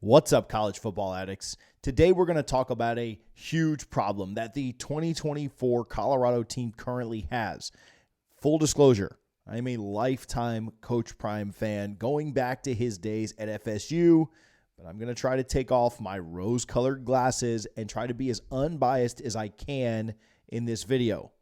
What's up, college football addicts? Today we're going to talk about a huge problem that the 2024 Colorado team currently has. Full disclosure, I am a lifetime Coach Prime fan going back to his days at FSU, but I'm going to try to take off my rose-colored glasses and try to be as unbiased as I can in this video.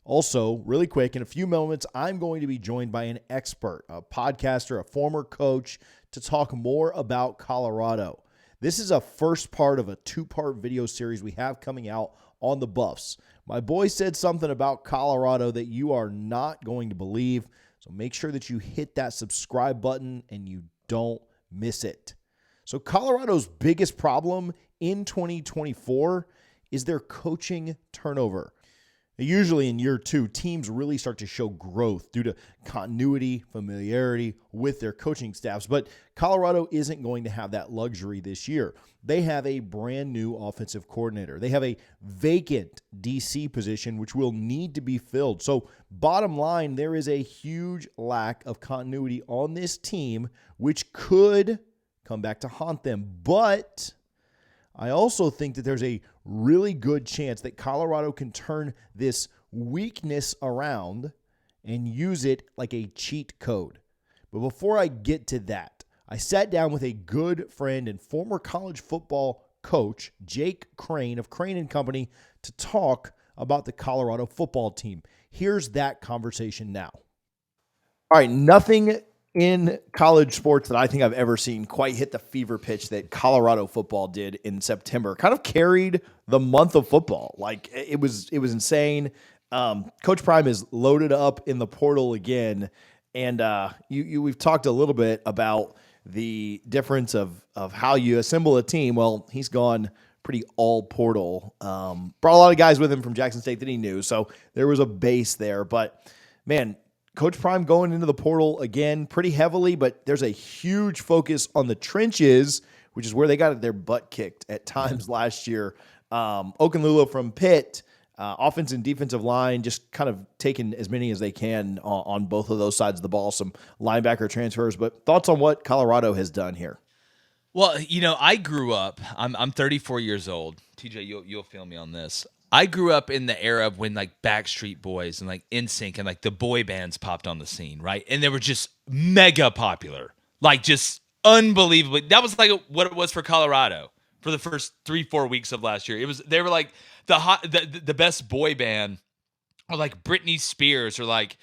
Also, really quick, in a few moments, I'm going to be joined by an expert, a podcaster, a former coach, to talk more about Colorado. This is a first part of a two-part video series we have coming out on the Buffs. My boy said something about Colorado that you are not going to believe, so make sure that you hit that subscribe button and you don't miss it. So Colorado's biggest problem in 2024 is their coaching turnover. Usually in year two, teams really start to show growth due to continuity, familiarity with their coaching staffs. But Colorado isn't going to have that luxury this year. They have a brand new offensive coordinator. They have a vacant DC position, which will need to be filled. So bottom line, there is a huge lack of continuity on this team, which could come back to haunt them. But I also think that there's a really good chance that Colorado can turn this weakness around and use it like a cheat code. But before I get to that, I sat down with a good friend and former college football coach, Jake Crain of Crain & Company, to talk about the Colorado football team. Here's that conversation now. All right, nothing in college sports that I think I've ever seen quite hit the fever pitch that Colorado football did in September. Kind of carried the month of football. Like it was insane. Coach Prime is loaded up in the portal again, and we've talked a little bit about the difference of how you assemble a team. Well, he's gone pretty all portal. Brought a lot of guys with him from Jackson State that he knew, so there was a base there. But man, Coach Prime going into the portal again pretty heavily, but there's a huge focus on the trenches, which is where they got their butt kicked at times last year. Okunlula from Pitt, offense and defensive line, just kind of taking as many as they can on both of those sides of the ball, some linebacker transfers. But thoughts on what Colorado has done here? Well, I grew up, I'm 34 years old. TJ, you'll feel me on this. I grew up in the era of when like Backstreet Boys and like NSYNC and like the boy bands popped on the scene, right? And they were just mega popular, like just unbelievably. That was like what it was for Colorado for the first 3-4 weeks of last year. They were like the best boy band, or like Britney Spears, or like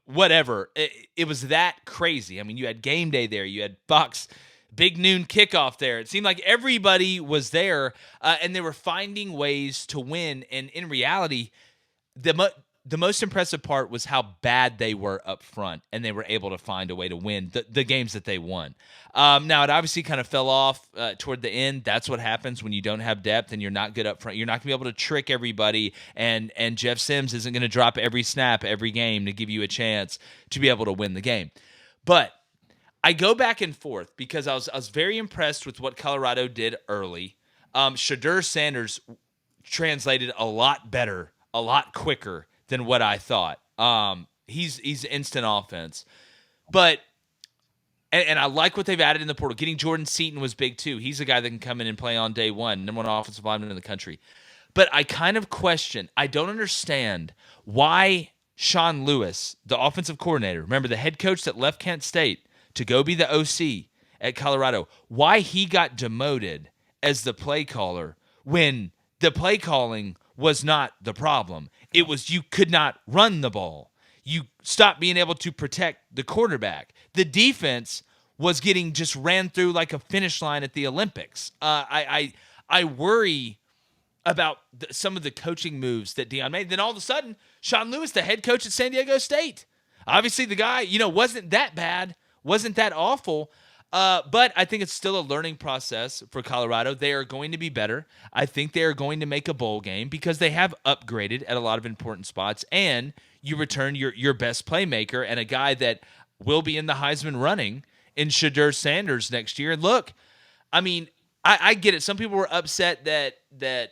whatever. It was that crazy. I mean, you had Game Day there, you had Fox Big Noon Kickoff there. It seemed like everybody was there, and they were finding ways to win. And in reality, the most impressive part was how bad they were up front, and they were able to find a way to win the games that they won. Now, it obviously kind of fell off toward the end. That's what happens when you don't have depth and you're not good up front. You're not going to be able to trick everybody, and Jeff Sims isn't going to drop every snap every game to give you a chance to be able to win the game. But I go back and forth because I was very impressed with what Colorado did early. Deion Sanders translated a lot better, a lot quicker than what I thought. He's instant offense. But and I like what they've added in the portal. Getting Jordan Seaton was big too. He's a guy that can come in and play on day one, number one offensive lineman in the country. But I kind of question, I don't understand why Sean Lewis, the offensive coordinator, remember the head coach that left Kent State to go be the OC at Colorado, why he got demoted as the play caller when the play calling was not the problem. It was you could not run the ball. You stopped being able to protect the quarterback. The defense was getting just ran through like a finish line at the Olympics. I worry about some of the coaching moves that Deion made. Then all of a sudden, Sean Lewis, the head coach at San Diego State. Obviously, the guy, wasn't that bad. Wasn't that awful, but I think it's still a learning process for Colorado. They are going to be better. I think they are going to make a bowl game because they have upgraded at a lot of important spots, and you return your best playmaker and a guy that will be in the Heisman running in Deion Sanders next year. And look, I mean, I get it. Some people were upset that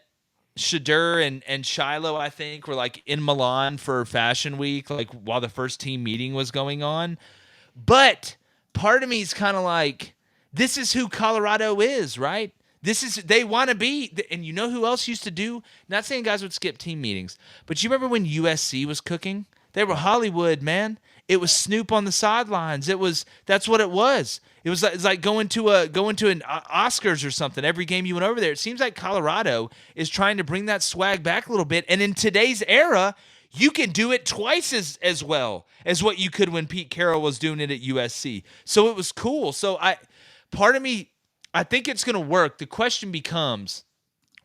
Shadur and Shiloh, I think, were like in Milan for Fashion Week, like while the first team meeting was going on. But part of me is kind of like, This is who Colorado is, right? They want to be, and you know who else used to do? Not saying guys would skip team meetings, but you remember when USC was cooking? They were Hollywood, man. It was Snoop on the sidelines. That's what it was. It's like going to an Oscars or something. Every game you went over there, it seems like Colorado is trying to bring that swag back a little bit. And in today's era, you can do it twice as well as what you could when Pete Carroll was doing it at USC. So it was cool. Part of me, I think it's going to work. The question becomes,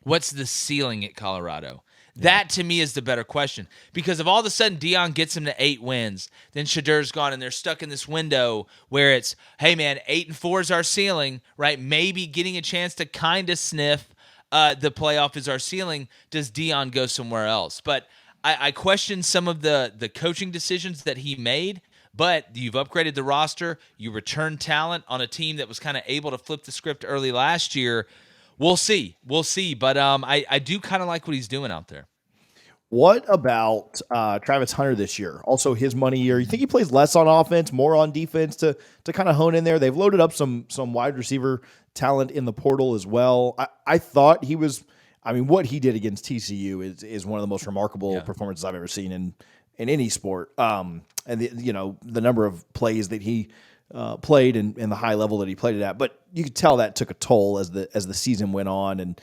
what's the ceiling at Colorado? That, to me, is the better question. Because if all of a sudden Deion gets him to 8 wins, then Shadur's gone, and they're stuck in this window where it's, hey, man, 8-4 is our ceiling, right? Maybe getting a chance to kind of sniff the playoff is our ceiling. Does Deion go somewhere else? But I question some of the coaching decisions that he made. But you've upgraded the roster. You returned talent on a team that was kind of able to flip the script early last year. We'll see. But I do kind of like what he's doing out there. What about Travis Hunter this year? Also his money year. You think he plays less on offense, more on defense to kind of hone in there? They've loaded up some wide receiver talent in the portal as well. I thought he was – I mean, what he did against TCU is one of the most remarkable performances I've ever seen in any sport. And the number of plays that he played and the high level that he played it at, but you could tell that took a toll as the season went on. And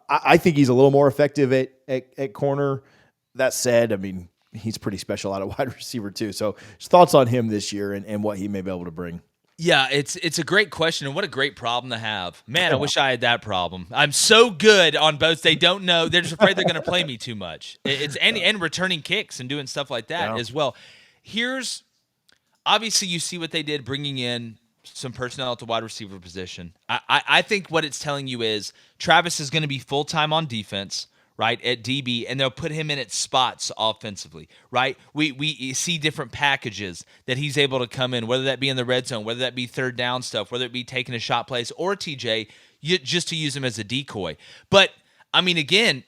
I think he's a little more effective at corner. That said, I mean, he's pretty special out of wide receiver too. So just thoughts on him this year and what he may be able to bring. Yeah, it's a great question, and what a great problem to have. Man, I wish I had that problem. I'm so good on both. They don't know. They're just afraid they're going to play me too much. And returning kicks and doing stuff like that as well. Obviously, you see what they did bringing in some personnel at the wide receiver position. I think what it's telling you is Travis is going to be full-time on defense, right, at DB, and they'll put him in at spots offensively, right? We see different packages that he's able to come in, whether that be in the red zone, whether that be third down stuff, whether it be taking a shot plays, or TJ, just to use him as a decoy. But, I mean, again,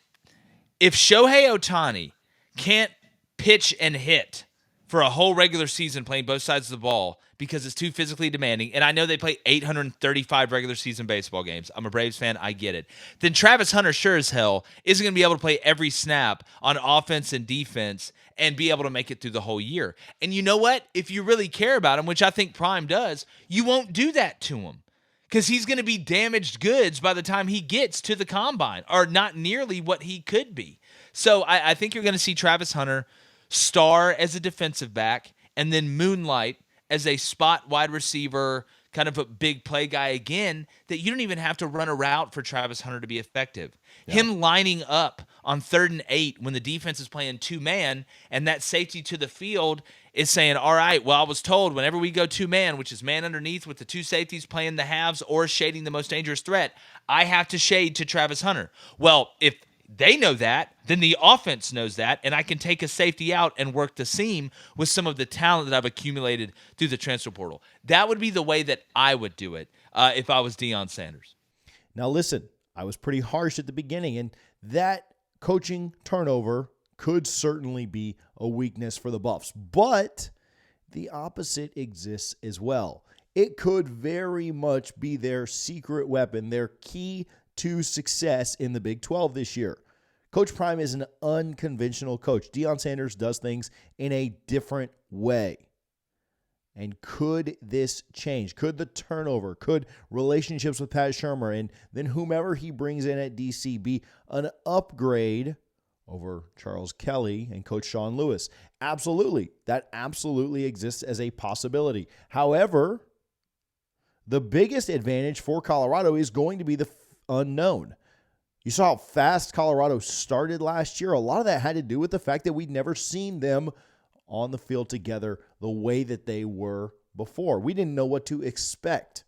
if Shohei Ohtani can't pitch and hit for a whole regular season playing both sides of the ball because it's too physically demanding, and I know they play 835 regular season baseball games. I'm a Braves fan. I get it. Then Travis Hunter sure as hell isn't going to be able to play every snap on offense and defense and be able to make it through the whole year. And you know what? If you really care about him, which I think Prime does, you won't do that to him because he's going to be damaged goods by the time he gets to the combine, or not nearly what he could be. So I think you're going to see Travis Hunter star as a defensive back and then moonlight as a spot wide receiver, kind of a big play guy again, that you don't even have to run a route for Travis Hunter to be effective. Yeah. Him lining up on 3rd and 8 when the defense is playing 2-man and that safety to the field is saying, all right, well, I was told whenever we go 2-man, which is man underneath with the 2 safeties playing the halves or shading the most dangerous threat, I have to shade to Travis Hunter. Well, if they know that, then the offense knows that, and I can take a safety out and work the seam with some of the talent that I've accumulated through the transfer portal. That would be the way that I would do it if I was Deion Sanders. Now, listen, I was pretty harsh at the beginning, and that coaching turnover could certainly be a weakness for the Buffs, but the opposite exists as well. It could very much be their secret weapon, their key to success in the Big 12 this year. Coach Prime is an unconventional coach. Deion Sanders does things in a different way. And could this change? Could the turnover, could relationships with Pat Shurmur and then whomever he brings in at DC be an upgrade over Charles Kelly and Coach Sean Lewis? Absolutely. That absolutely exists as a possibility. However, the biggest advantage for Colorado is going to be the unknown. You saw how fast Colorado started last year. A lot of that had to do with the fact that we'd never seen them on the field together the way that they were before. We didn't know what to expect.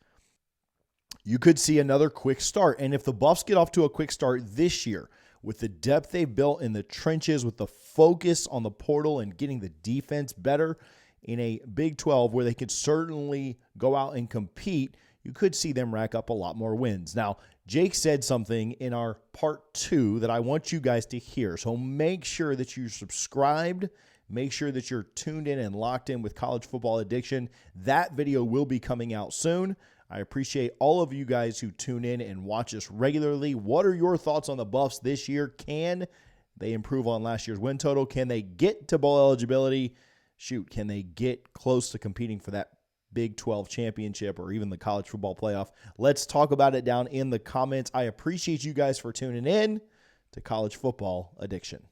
You could see another quick start. And if the Buffs get off to a quick start this year, with the depth they've built in the trenches, with the focus on the portal and getting the defense better in a Big 12 where they could certainly go out and compete, you could see them rack up a lot more wins. Now, Jake said something in our part 2 that I want you guys to hear. So make sure that you're subscribed. Make sure that you're tuned in and locked in with College Football Addiction. That video will be coming out soon. I appreciate all of you guys who tune in and watch us regularly. What are your thoughts on the Buffs this year? Can they improve on last year's win total? Can they get to bowl eligibility? Shoot, can they get close to competing for that Big 12 championship or even the college football playoff? Let's talk about it down in the comments. I appreciate you guys for tuning in to College Football Addiction.